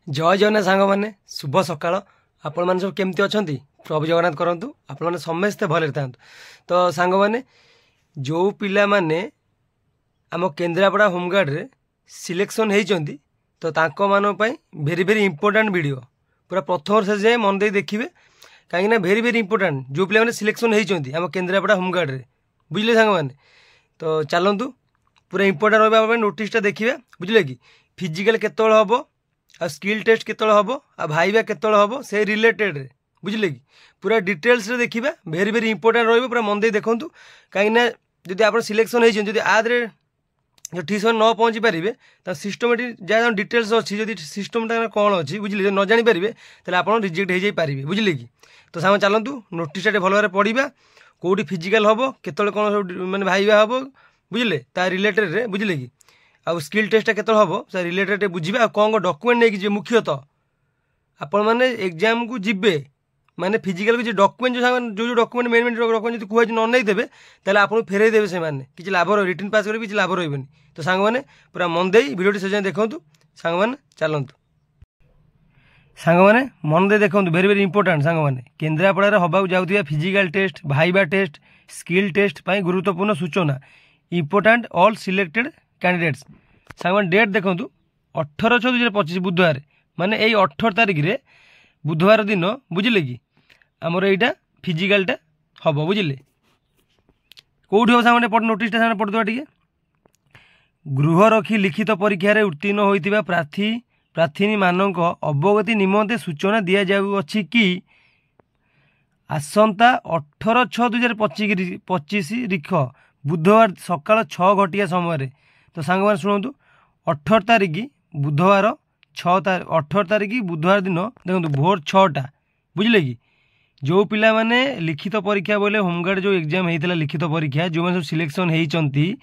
जय जगन्नाथ सांग मैंने शुभ सकाळ आपण मैंने सब केमती अच्छा प्रभु जगन्नाथ करूँ आपण मैंने समस्ते भले था। तो सांग मैंने जो पिला माने आम केन्द्रापड़ा होमगार्ड रे सिलेक्शन होती तो तांको मानो पाई भेरी भेरी इंपोर्टाट वीडियो पूरा प्रथम से जाए मन दे देखिए कहीं भेरी भेरी इंपोर्टाट जो पिला माने सिलेक्शन होती आम केन्द्रापड़ा होमगार्ड रे बुझे सांग मैंने। तो चलतु पूरा इंपोर्टाट रहा नोटिसटा देखिए बुझे कि फिजिकल केतल हम आ स्किल टेस्ट केतल हम आ भाईबा केतल हम से रिलेटेड बुझे कि पूरा डिटेल्स रे देखिए भेरी भेरी इंपोर्टाट रहा मन दे देखूँ कहीं जदि आप सिलेक्शन होती आदि जो ठीक समय न पहुँची पारे तो सिस्टमेटिक जहाँ डिटेल्स अच्छी जब सिस्टमटा कौन अच्छी बुझे न जानीपारे तो आप रिजेक्ट हो जाए बुझे कि। तो सामान चलतु नोटिसटा भल भाव पढ़ा कौटी फिजिकाल हम केतल कौन सब मैंने भाईबा हम बुझे ता रिलेटेड बुझे कि आउ स्किल टेस्टा केतल हम से रिलेटेड बुझे कौन डॉक्यूमेंट नहीं जी मुख्यतः आपण मैंने एग्जाम को जीवे माने फिजिकल जो डॉक्यूमेंट जो डॉक्यूमेंट मेन मेन डॉक्यूमेंट जो कहते न नहीं देवे ताले आपको फेरई देवे से माने किसी लाभ रिटर्न पास कर किसी लाभ रही। तो सांग मैंने पूरा मन दे वीडियो से देखूँ सांग मैंने चलतु सांग मैंने मन दे देखूँ भेरी भेरी इंपोर्टाट सांग मैंने केन्द्रापड़ा हवाक जाऊँगा physical test viva test skill test पर गुरुत्वपूर्ण सूचना इंपोर्टाट ऑल सिलेक्टेड कैंडिडेट्स सांग मैंने डेट देखूँ 18/6/2025 बुधवार माने यही 18 तारिख रे बुधवार दिन बुझे कि आमर यहाँ फिजिकालटा हम बुझे कौटी हम सामने पढ़ नोटिसटा सामने पढ़ुआ टे गृह रखी लिखित परीक्षा उत्तीर्ण होता प्रार्थी मानक अवगति निमंते सूचना दि जाऊँगी कि आसंता 18/6/2025 रिख बुधवार सकाल 6 घटिया समय। तो सांग मैंने शुणु 18 तारिख बुधवार 18 तारिख बुधवार दिन देखो भोर 6टा बुझे कि जो पिला माने लिखित परीक्षा बोले होमगार्ड जो एग्जाम होता लिखित परीक्षा जो मैंने सब सिलेक्शन होती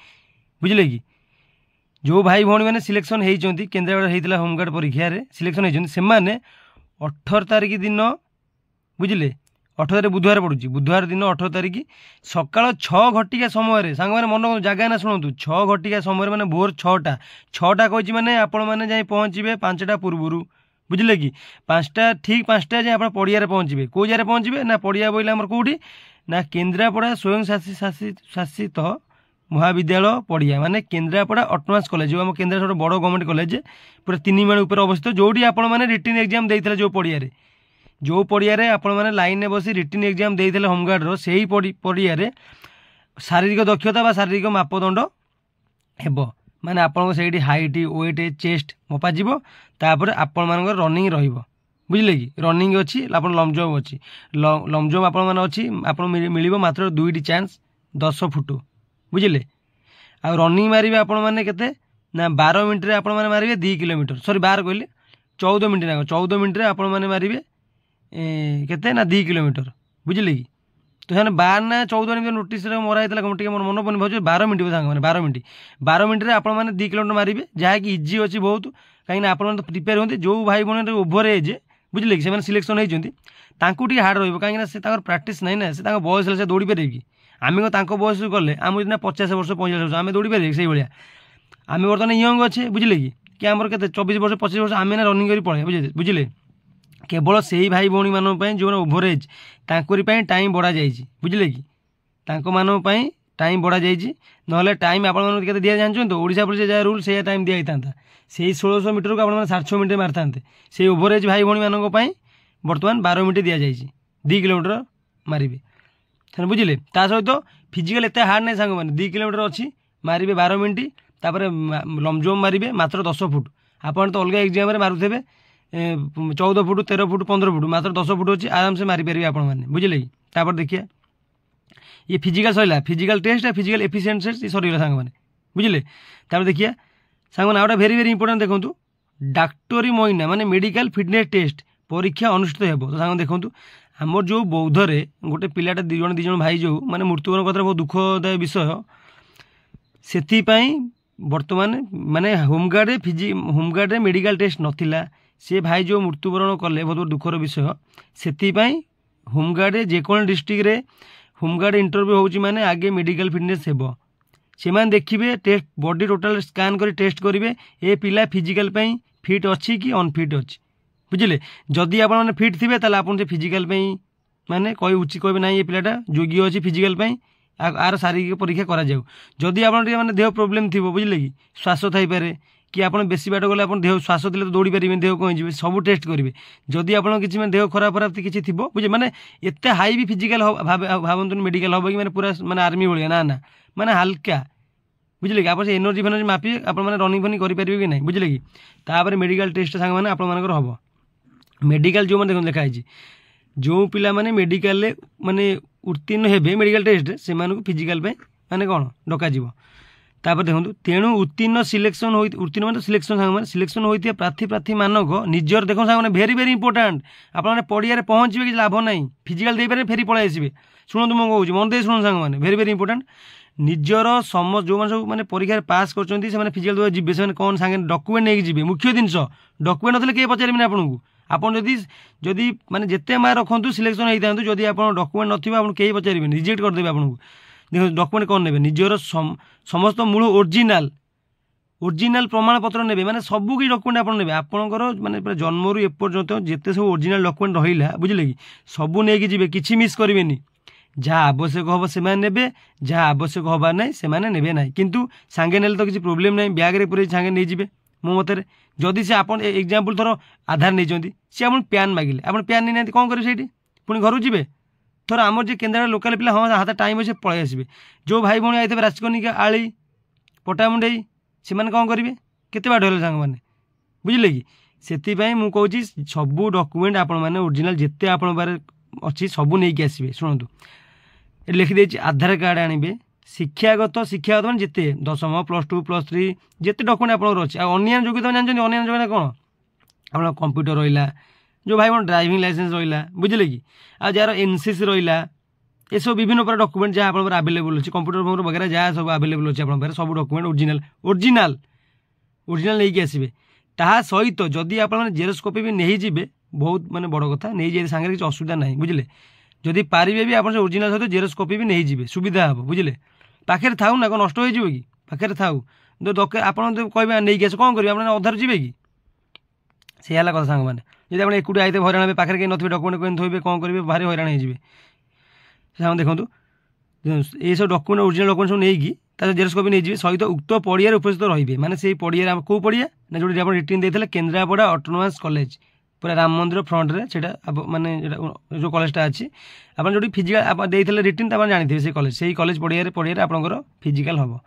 बुझे कि जो भाई भौणी मैंने सिलेक्शन होती केन्द्रापड़ा होता होमगार्ड परीक्षा सिलेक्शन होती से 18 तारिख दिन बुझे 18 तारिख बुधवार पड़ुची बुधवार दिन 18 तारिख सकाल 6 घटिका समय सांग मैंने मन जगह ना शुणु 6 घटिका समय मैंने भोर 6टा कही मैंने आपण मैंने जाए पहुँचे 5टा पूर्व बुझे कि 5टा ठीक 5टा जाए आप पड़िया पहुँचे कौ जगह पहुँचे ना पड़िया बोले आम कौटी ना केन्द्रापड़ा स्वयं शासित महाविद्यालय पड़िया माने केन्द्रापड़ा ऑटोनोमस कॉलेज जो आम केन्द्रापड़ा बड़ गवर्नमेंट कॉलेज पूरा 3 माण ऊपर अवस्थित जोटी आपण मैंने रिटन एग्जाम देते जो पड़िया आपण मैंने लाइन में बसी रिटन एग्जाम देते होमगार्ड से ही पड़िया शारीरिक दक्षता व शारीरिक मापदंड हेब माने आपन से हाइट वेट चेस्ट मपा तापर आपण मान रनिंग रहिबो बुझले कि रनिंग अच्छी आपन लंग जंप अच्छी लंग जंप आपण माने अच्छी आपन मिलिबो मात्र 2टी चांस 10 फुट बुझले आ रनिंग मारिबे आपण माने केते ना 12 मिनिट रे आपण माने मारिबे 2 किलोमीटर सॉरी 12 कहले 14 मिनिट ना 14 मिनिट रे आपण माने मारिबे केते ना 2 किलोमीटर बुझले कि। तो से 12 ना 14 मिनट नोटिस मरा होता टे मोर मन पड़े भाव 12 मिनट सांग मैंने 12 मिनट रे आपण माने 2 किलोमीटर मारिबे जहाँकि इजी अच्छी बहुत कहीं आपण तो प्रिपेयर होते जो भाई भाई ओभर एज बुझे कि से सिलेक्शन होती हार्ड रही कहीं प्राक्ट ना ना से बयस से दौड़ी पारे कि आम बयस गले आम 50 वर्ष 45 वर्ष आम दौड़ी पारे से भाया आम बर्तमान यंग अच्छे बुझे कि आमर के 24 वर्ष 25 वर्ष आम रनिंग कर पड़े बुझे केवल से ही भाई भौणी मानी जो ओभर एज तांकरी टाइम बढ़ा जाइए बुझे कि टाइम बढ़ा जाइए ना टाइम आप दि जान तो ओडिशा पुलिस जहाँ रूल से टाइम दिया था से 1600 मीटर को आप 6.5 मिनट मारता से ओभर एज भाई भौणी मानी बर्तमान 12 मिनट दि जाइए 2 किलोमीटर मारे बुझे ता सहित फिजिकल एत हार्ड नहीं सांग मैंने 2 किलोमीटर अच्छी मारे 12 मिनट तापर लंग जंप मारे मात्र 10 फुट आपड़ तो अलग एग्जाम मारुथे 14 फुट 13 फुट 15 फुट मात्र 10 फुट अच्छी आराम से मारिपारे आपण मैंने बुझे कि देखिए ये फिजिकल सरला फिजिकल टेस्ट फिजिकल एफिशिएंसी सरला सांग मैंने बुझे देखिए सांग मैंने आउटा भेरी भेरी इंपोर्टेंट देखूँ डाक्टरी महीना माने मेडिकल फिटनेस टेस्ट परीक्षा अनुष्ठित हो। तो सांग देखूँ आमर जो बौद्धरे गोटे पिलाटा दु जन भाई जो माने मृत्युवरण कथा बहुत दुखदायक विषय से बर्तमान माने होमगार्ड मेडिकल टेस्ट नथिला से भाई जो मृत्युवरण कले बहुत दुखर विषय से होमगार्ड जेको डिस्ट्रिक्ट होमगार्ड इंटरव्यू होची माने आगे मेडिकल फिटनेस हेबो से देखिए टेस्ट बॉडी टोटाल स्कान कर टेस्ट करेंगे ए पिला फिजिकल फिट अच्छी कि अनफिट अच्छी बुझे जदि आपने फिट थे आप फिजिकाल माने कहे ना ये पिलाटा योग्य अच्छी फिजिकाल आर शारीरिक परीक्षा करा जाऊ जदि आप देह प्रोब्लेम थी बुझे कि श्वास थी पारे कि आप बेसी बाट गले देह श्वास देते तो दौड़ी पारे देह कहीं जी सब टेस्ट करेंगे जदि आप किसी देह खराब खराब किसी थी बुझे माने एत हाई भी फिजिकाल भावतु मेडिकल हम कि मैंने पूरा माने आर्मी भाया ना ना माने हल्का बुझे कि आप एनर्जी फेनर्जी मापे आप रनिंग फनिंग करेंगे कि नहीं बुझे कि तापर मेडिकल टेस्ट सांग मैंने आपर हम मेडिकल जो मैंने लिखाई जो पिला माने मेडिकल माने उत्तीर्ण हेबे मेडिकल टेस्ट से फिजिकाल माने कौन डक तापर देखो तेणु उत्तीर्ण सिलेक्शन उत्तीर्ण मतलब सिलेक्शन सांग सिलेक्शन होता प्रार्थी प्रार्थी मानक निजर देखो सांग भेरी भेरी इंपोर्टाट आपने पड़िया पहुँचे कि लाभ ना फिजिकाल दे पारे फेरी पलि आसवे शुणु मुझे कहूँ मन दे शुणु सांग मैंने भेरी भेरी इंपोर्टाट निजर समस्त जो सब मैंने परीक्षा पास कर फिजिकाल देवा जी से कौन सांगे डॉक्यूमेंट नहीं जी मुख्य जिन डॉक्यूमेंट ना किए पचारे आपको आपन जदि माने जिते मार्क रखु सिलेक्शन होता जदि आप डॉक्यूमेंट नथिबा आपन कई पचारे रिजेक्ट करदेवे आपको देखो डॉक्यूमेंट कौन ने निजर समस्त मूल ओरिजिनल प्रमाण पत्र ने माने सबू कि डॉक्यूमेंट आप ने आपंकर माने जन्म रू एपर्यंत जिते सब ओरिजिनल डॉक्यूमेंट रहा बुझे कि सबू नहीं जी किसी मिस करेंगे जहाँ आवश्यक हम से ने जहाँ आवश्यक हबार ना से ने ना किंतु सांगे ने तो किसी प्रोब्लेम ना ब्याग्रे पूरे सांगे नहीं जी मो मत जदि से आप एग्जाम्पल थर आधार नहीं सी आप पैन मागिले आप पैन नहीं ना कौन करेंगे पुणी घर जी थर आम जो केन्द्रा लोकाल पिला हाँ हाथ टाइम अच्छे पलि आसवे जो भाई भाई आते राजकनिका आली पटामुंडे से कौन करेंगे केते बाट हेल्ले सांग मैंने बुझे कि से मुझे सबू डॉक्यूमेंट आपने ओरिजिनल जिते आप अच्छी सबू नहीं आसवे शुणु लिखिदे आधार कार्ड आनबे शिक्षागत मैंने जिते दशम +2 +3 जिते डॉक्यूमेंट आप अच्छे अन्य योग्यता जानते अन्य योग्यता कौन आप कंप्यूटर रहा जो भाई मैं ड्राइविंग लाइसेंस रहा बुझे कि आ जार एनसीसी रहा ये सब विभिन्न प्रकार डॉक्यूमेंट जहाँ आप आवेलेबल अच्छे कंप्यूटर वगैरह जहाँ सब आवेलेबल अच्छे आप सब डॉक्यूमेंट ओरिजिनल ओरिजिनल ओरिजिनल नहीं आसवे ता सहित जदि आप जेरक्स कॉपी भी नहीं जी बहुत माने बड़ कथा नहीं जाए सांगे किसी असुविधा ना बुझे जदि पारे भी आप ओरिजिनल सहित जेरक्स कॉपी भी नहीं जी सुविधा हम बुझे पाखे थाऊ ना कौन नष्ट हो कि पाखे थाऊ आप कहे नहीं आस कौन करेंगे आप अधार जी कि से कथा सांग मैंने जब आप एकुटिया आते हईराण पाखे कहीं नथिबे डॉक्यूमेंट कहीं थोबे कौन करेंगे भारी हईराण हो देखो ये सब डॉक्यूमेंट ओरिजिनल डॉक्यूमेंट सब नहीं जेरक्स कॉपी नहीं सहित उक्त पड़िया उपस्थित रही मैंने से पड़िया कौ पड़िया ना जो रिटर्न देते केन्द्रापड़ा ऑटोनोमस कॉलेज पूरा राम मंदिर फ्रंट रे माने जो कॉलेजटा अच्छी आप जो फिजिकाल आप रिटर्न आप जानते से कॉलेज से कॉलेज पड़िया आपंकर फिजिकाल हम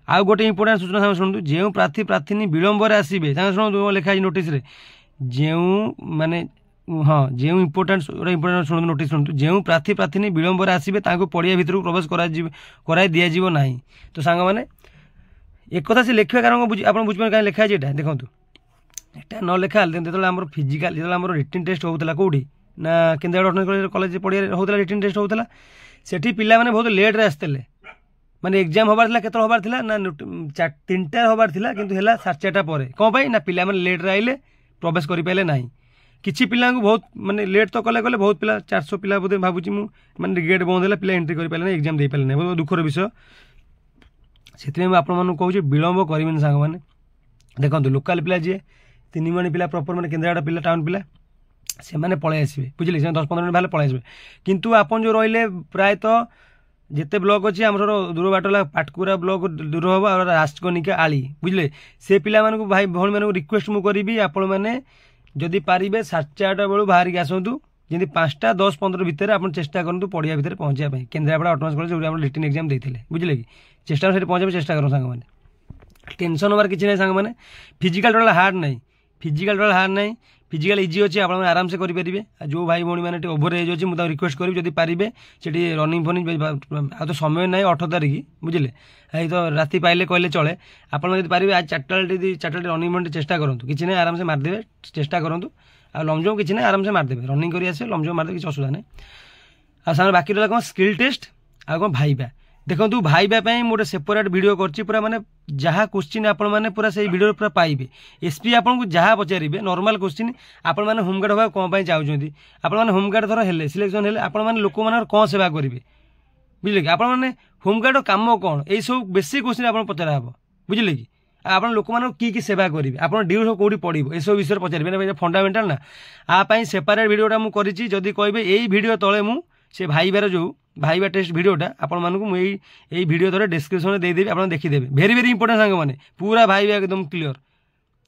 आउ गोटे इंपोर्टाट सूचना शुणु जो प्रार्थी प्रार्थी विलंबर आसवे शुणु लिखाई नोटिस जो माने हाँ जो इंपोर्टाट शुणु नोटिस शुणु जो प्रार्थी प्रार्थी विलंबर आसवे पड़िया भितर प्रवेश कराई दिज्व ना तो सांग मैंने एक कथा से लिखा कारण आप बुझे कहीं लिखाई यहाँ देखो यहाँ न लिखा जो आम फिजिकाल जो आम रिटर्न टेस्ट होता कौटी ना केन्द्रापड़ा कॉलेज पड़िया होता रिटर्न टेस्ट होता से पिला बहुत लेट्रे आसते माने एग्जाम हबार केत हबार ना 3टा हबार कि 4:30 पर कौन पाई ना पिला लेट्रे आइले प्रवेश करें ना किसी पिला बहुत माने लेट तो कले कले बहुत पिला 400 पिला बोधे भावुँ मुझे गेट बंद है पिला एंट्री करें एग्जाम दे पारे ना बहुत दुखर विषय से आपको कहूँ विलंब करेंगे सांग मैंने देखो लोकाल पिला जी 3 मणि पिला प्रॉपर माने केन्द्रापड़ा पिला टाउन पिला से मैंने पलि आसवे बुझे 10-15 मिनट बाहर पलि आसवे किंतु आपन जो रहिले प्रायतः जिते ब्लॉक अच्छी आम दूर बाट पाटकुरा ब्लॉक दूर हम और राजकनिका आली बुझे से पिला भाई भाई मानक रिक्वेस्ट मुझे करी आपण मैंने जदि पारे 4:30 बेलू बाहर की आसतु जमी 5टा 10-15 भितर आप चेष्टा करूँ पड़िया भितर पहुँचापी केन्द्रापड़ा ऑटोनोमस कॉलेज जो रिटर्न एग्जाम देते बुझे कि चेष्टा से पहुँचा चेष्टा करूँ सांग मैंने टेंशन हमार किसी ना सांग मैंने फिजिकाल टोटाल हार्ड नहीं फिजिकाल टोटाल हार्ड नहीं फिजिकाल इजी अच्छे आप आराम से करेंगे जो भाई भाई मैंने ओभर एज अच्छी मुझे रिक्वेस्ट करी जब पारे से रनिंग फनिंग आ तो समय ना 18 तारीख बुझे ये तो राति पाइले कहले चले आपड़ी पारे आज 4टा रनिंग फनिंग चेष्टा करूँ किसी ना आराम से मारदेवे चेष्टा करूँ आ लंग जंप किसी ना आराम से मारदेवे रनिंग कर आसे लंग जंप मारदे किसी असुविधा नहीं आ बाकी रहा कौन स्किल टेस्ट आ कौन भाईबा देखो भाईबा गोटे सेपरेट वीडियो करछि पूरा माने जहाँ क्वेश्चन आपण मैंने पूरा से वीडियो पूरा पाइबे एसपी आपको जहाँ पचारे नॉर्मल क्वेश्चन आपण मैंने होमगार्ड होगा कौन पाई चाहते आपण मैंने होमगार्ड थर हेले सिलेक्शन हेले आपण मैंने लोक मान कौन सेवा करेंगे बुझे कि आपण मैंने होमगार्ड काम कौन यही सब बेसी क्वेश्चन आप पचरा हे बुझे कि ଆପଣ ଲୋକମାନଙ୍କୁ କି ସେବା କରିବେ, ଆପଣ ଡ୍ୟୁଟି ସବୁ କେଉଁଠି ପଡ଼ିବ ଏସବୁ ବିଷୟରେ ପଚାରିବେ ନା, ଫଣ୍ଡାମେଣ୍ଟାଲ ନା। ଆ ପାଇଁ ସେପାରେଟ୍ ଭିଡ଼ିଓଟା ମୁଁ କରିଛି, ଯଦି କହିବେ ଏଇ ଭିଡ଼ିଓ ତଳେ ମୁଁ ସେ ଭାଇବାର ଯେଉଁ ଭାଇବା ଟେଷ୍ଟ ଭିଡ଼ିଓଟା ଆପଣମାନଙ୍କୁ ମୁଁ ଏଇ ଭିଡ଼ିଓ ତଳେ ଡେସ୍କ୍ରିପସନରେ ଦେଇଦେବି, ଆପଣ ଦେଖିଦେବେ। ଭେରି ଭେରି ଇମ୍ପୋର୍ଟାଣ୍ଟ ସାଙ୍ଗମାନେ, ପୁରା ଭାଇବା ଏକଦମ କ୍ଲିଅର,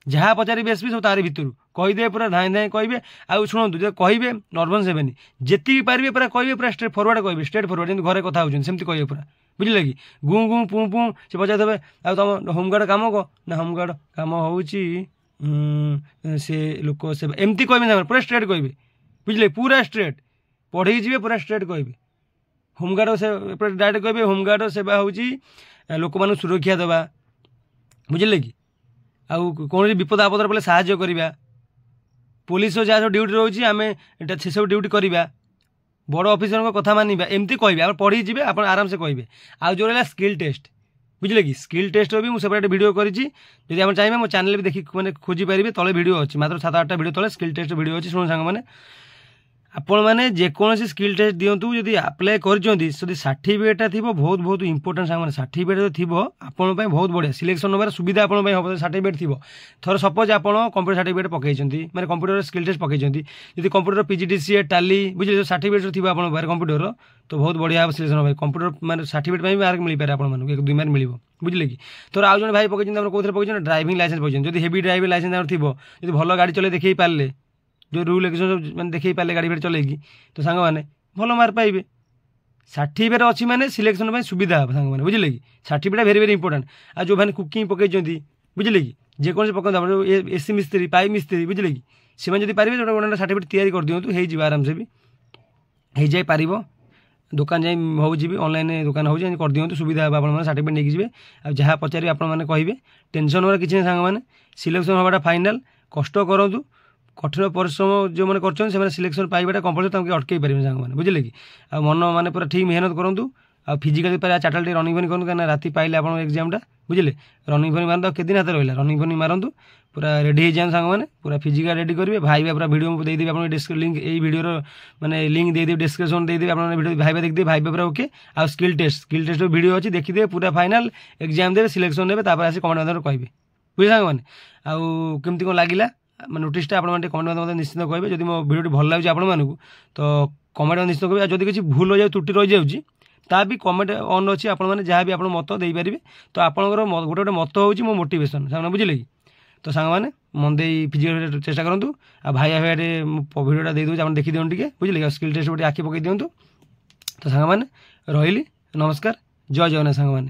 ଯାହା ପଚାରିବେ ଏସ୍ପି ସବୁ ତାରି ଭିତରୁ କହିଦେବେ, ପୁରା ଧାଇଁ ଧାଇଁ କହିବେ। ଆଉ ଶୁଣନ୍ତୁ, ଯଦି କହିବେ ନର୍ଭସ୍ ହେବେନି, ଯେତିକି ପାରିବେ ପୁରା କହିବେ, ପୁରା ଷ୍ଟ୍ରେଟ୍ ଫରୱାର୍ଡ଼ କହିବେ, ଷ୍ଟ୍ରେଟ୍ ଫରୱାର୍ଡ଼ ଯେମିତି ଘରେ କଥା ହେଉଛନ୍ତି ସେମିତି କହିବେ ପୁରା, ବୁଝିଲେ କି? ଗୁଁ ଗୁଁ ପୁଁ ପୁଁ ସେ ପଚାରିଦେବେ ଆଉ ତମ ହୋମଗାର୍ଡ଼ କାମ କହ ନା, ହୋମଗାର୍ଡ଼ କାମ ହେଉଛି ସେ ଲୋକ ସେବା, ଏମିତି କହିବେ ନା, ପୁରା ଷ୍ଟ୍ରେଟ୍ କହିବେ, ବୁଝିଲେ? ପୁରା ଷ୍ଟ୍ରେଟ୍ ପଢ଼େଇ ଯିବେ, ପୁରା ଷ୍ଟ୍ରେଟ୍ କହିବେ। ହୋମଗାର୍ଡ଼ ସେ ଡାଇରେକ୍ଟ କହିବେ ହୋମଗାର୍ଡ଼ ସେବା ହେଉଛି ଲୋକମାନଙ୍କୁ ସୁରକ୍ଷା ଦେବା, ବୁଝିଲେ କି? ଆଉ କୌଣସି ବିପଦ ଆପଦରେ ପଡ଼ିଲେ ସାହାଯ୍ୟ କରିବା, ପୋଲିସର ଯାହା ସବୁ ଡ୍ୟୁଟି ରହୁଛି ଆମେ ସେସବୁ ଡ୍ୟୁଟି କରିବା, ବଡ଼ ଅଫିସରଙ୍କ କଥା ମାନିବା, ଏମିତି କହିବେ। ଆପଣ ପଢ଼ିକି ଯିବେ, ଆପଣ ଆରାମସେ କହିବେ। ଆଉ ଯେଉଁ ରହିଲା ସ୍କିଲ୍ ଟେଷ୍ଟ, ବୁଝିଲେ କି? ସ୍କିଲ୍ ଟେଷ୍ଟର ବି ମୁଁ ସେପାରେଟ୍ ଭିଡ଼ିଓ କରିଛି, ଯଦି ଆପଣ ଚାହିଁବେ ମୋ ଚ୍ୟାନେଲ୍ ବି ଦେଖି ମାନେ ଖୋଜିପାରିବେ, ତଳେ ଭିଡ଼ିଓ ଅଛି, ମାତ୍ର 7-8ଟା ଭିଡ଼ିଓ ତଳେ ସ୍କିଲ୍ ଟେଷ୍ଟ ଭିଡ଼ିଓ ଅଛି। ଶୁଣୁ ସାଙ୍ଗମାନେ, ଆପଣମାନେ ଯେକୌଣସି ସ୍କିଲ୍ ଟେଷ୍ଟ ଦିଅନ୍ତୁ, ଯଦି ଆପ୍ଲାଏ କରିଛନ୍ତି, ଯଦି ସାର୍ଟିଫିକେଟ୍ଟା ଥିବ, ବହୁତ ବହୁତ ଇମ୍ପୋର୍ଟାଣ୍ଟ ସାଙ୍ଗମାନେ, ସାର୍ଟିଫିକେଟ୍ ଯଦି ଥିବ ଆପଣଙ୍କ ପାଇଁ ବହୁତ ବଢ଼ିଆ, ସିଲେକ୍ସନ୍ ନେବାର ସୁବିଧା ଆପଣଙ୍କ ପାଇଁ ହେବ ସାର୍ଟିଫିକେଟ୍ ଥିବ। ଥର ସପୋଜ୍ ଆପଣ କମ୍ପ୍ୟୁଟର ସାର୍ଟିଫିକେଟ୍ ପକାଇଛନ୍ତି, ମାନେ କମ୍ପ୍ୟୁଟର ସ୍କିଲ୍ ଟେଷ୍ଟ ପକାଇଛନ୍ତି, ଯଦି କମ୍ପ୍ୟୁଟର PGDCA ଟାଲି, ବୁଝିଲେ, ସାର୍ଟିଫିକେଟ୍ ଥିବ ଆପଣଙ୍କ ପାଖରେ କମ୍ପ୍ୟୁଟର, ତ ବହୁତ ବଢ଼ିଆ ହେବ ସିଲେକ୍ସନ୍ ହେବ। କମ୍ପ୍ୟୁଟର ମାନେ ସାର୍ଟିଫିକେଟ୍ ପାଇଁ ବି ମାର୍କ ମିଳିପାରେ ଆପଣମାନଙ୍କୁ, 1-2 ମାର୍କ ମିଳିବ, ବୁଝିଲେ କି? ଧର ଆଉ ଜଣେ ଭାଇ ପକାଇଛନ୍ତି, ଆପଣ କେଉଁଥିରେ ପକାଇଛନ୍ତି? ଡ୍ରାଇଭିଂ ଲାଇସେନ୍ସ ପକାଇଛନ୍ତି, ଯଦି ହେଭି ଡ୍ରାଇଭିଂ ଲାଇସେନ୍ସ ଆମର ଥିବ, ଯଦି ଭଲ ଗାଡ଼ି ଚଲେଇ ଦେଖେଇ ପାରିଲେ, ଯେଉଁ ରୁଲ୍ ରେଗୁଲେସନ୍ ମାନେ ଦେଖେଇ ପାରିଲେ ଗାଡ଼ି ଫାଡ଼ି ଚଲେଇକି, ତ ସାଙ୍ଗମାନେ ଭଲ ମାର୍କ ପାଇବେ। ସାର୍ଟିଫିକେଟ୍ ଅଛି ମାନେ ସିଲେକ୍ସନ୍ ପାଇଁ ସୁବିଧା ହେବ ସାଙ୍ଗମାନେ, ବୁଝିଲେ କି? Certificate very very important. ଆଉ ଯେଉଁମାନେ କୁକିଂ ପକାଇଛନ୍ତି, ବୁଝିଲେ କି, ଯେକୌଣସି ପକାନ୍ତୁ, ଆପଣ AC ମିସ୍ତ୍ରୀ, ପାଇପ୍ ମିସ୍ତ୍ରୀ, ବୁଝିଲେ କି, ସେମାନେ ଯଦି ପାରିବେ ଗୋଟେ ସାର୍ଟିଫିକେଟ୍ ତିଆରି କରିଦିଅନ୍ତୁ, ହେଇଯିବ ଆରାମସେ ବି ହେଇଯାଇପାରିବ। ଦୋକାନ ଯାଇ ହେଉଛି ବି, ଅନଲାଇନ୍ ଦୋକାନ ହେଉଛି, କରିଦିଅନ୍ତୁ, ସୁବିଧା ହେବ। ଆପଣମାନେ ସାର୍ଟିଫିକେଟ୍ ନେଇକି ଯିବେ, ଆଉ ଯାହା ପଚାରିବେ ଆପଣମାନେ କହିବେ, ଟେନସନ୍ ହେବାର କିଛି ନାହିଁ ସାଙ୍ଗମାନେ। ସିଲେକ୍ସନ୍ ହେବାଟା ଫାଇନାଲ୍, କଷ୍ଟ କରନ୍ତୁ, କଠିନ ପରିଶ୍ରମ ଯେଉଁମାନେ କରୁଛନ୍ତି ସେମାନେ ସିଲେକ୍ସନ୍ ପାଇବାଟା କମ୍ପଲସରି, ତାଙ୍କୁ ଅଟକେଇ ପାରିବେନି ସାଙ୍ଗମାନେ, ବୁଝିଲେ କି? ଆଉ ମନ ମାନେ ପୁରା ଠିକ୍ ମେହନତ କରନ୍ତୁ, ଆଉ ଫିଜିକାଲି ପାଇଲେ 4ଟା ଟିକେ ରନିଂ ଫନିଂ କରନ୍ତୁ, କାହିଁକିନା ରାତି ପାଇଲେ ଆପଣଙ୍କ ଏକ୍ଜାମ୍ଟା, ବୁଝିଲେ? ରନିଂ ଫନିଂ ମାରନ୍ତୁ, ଆଉ କେତେ ଦିନ ହାତରେ ରହିଲା, ରନିଂ ଫନିଂ ମାରନ୍ତୁ, ପୁରା ରେଡ଼ି ହେଇଯାଆନ୍ତୁ ସାଙ୍ଗମାନେ, ପୁରା ଫିଜିକାଲ ରେଡ଼ି କରିବେ। ଭାଇବା ପୁରା ଭିଡ଼ିଓ ମୁଁ ଦେଇଦେବି ଆପଣଙ୍କ ଲିଙ୍କ୍, ଏଇ ଭିଡ଼ିଓର ମାନେ ଲିଙ୍କ୍ ଦେଇଦେବି, ଡେସ୍କ୍ରିପସନ୍ ଦେଇଦେବି, ଆପଣ ଭିଡ଼ିଓ ଭାଇବା ଦେଖିଦେବେ, ଭାଇବା ପୁରା ଓକେ। ଆଉ ସ୍କିଲ୍ ଟେଷ୍ଟ ଭିଡ଼ିଓ ଅଛି, ଦେଖିଦେବେ, ପୁରା ଫାଇନାଲ୍ ଏକ୍ଜାମ୍ ଦେବେ, ସିଲେକ୍ସନ୍ ନେବେ, ତାପରେ ଆସି କମେଣ୍ଟ ମାଧ୍ୟମରେ କହିବେ, ବୁଝିଲେ ସାଙ୍ଗମାନେ? ଆଉ କେମିତି କ'ଣ ଲାଗିଲା ନୋଟିସ୍ଟା ଆପଣମାନେ ଟିକେ କମେଣ୍ଟ ମାଧ୍ୟମରେ ନିଶ୍ଚିତ କହିବେ। ଯଦି ମୋ ଭିଡ଼ିଓଟି ଭଲ ଲାଗୁଛି ଆପଣମାନଙ୍କୁ, ତ କମେଣ୍ଟ ନିଶ୍ଚିତ କହିବେ। ଆଉ ଯଦି କିଛି ଭୁଲ ରହିଯାଉଛି, ତ୍ରୁଟି ରହିଯାଉଛି, ତା ବି କମେଣ୍ଟ ଅନ୍ ଅଛି, ଆପଣମାନେ ଯାହା ବି ଆପଣ ମତ ଦେଇପାରିବେ। ତ ଆପଣଙ୍କର ଗୋଟେ ମତ ହେଉଛି ମୋ ମୋଟିଭେସନ୍ ସାଙ୍ଗମାନେ, ବୁଝିଲେ କି? ତ ସାଙ୍ଗମାନେ ମନ ଦେଇ ଫିଜିକାଲ ଚେଷ୍ଟା କରନ୍ତୁ। ଆଉ ଭାଇଆ ଭିଡ଼ିଓଟା ଦେଇଦେଉଛି, ଆପଣ ଦେଖିଦିଅନ୍ତୁ ଟିକେ, ବୁଝିଲେ କି? ଆଉ ସ୍କିଲ୍ ଟେଷ୍ଟ ଗୋଟେ ଆଖି ପକାଇ ଦିଅନ୍ତୁ। ତ ସାଙ୍ଗମାନେ ରହିଲି, ନମସ୍କାର, ଜୟ ଜଗନ୍ନାଥ ସାଙ୍ଗମାନେ।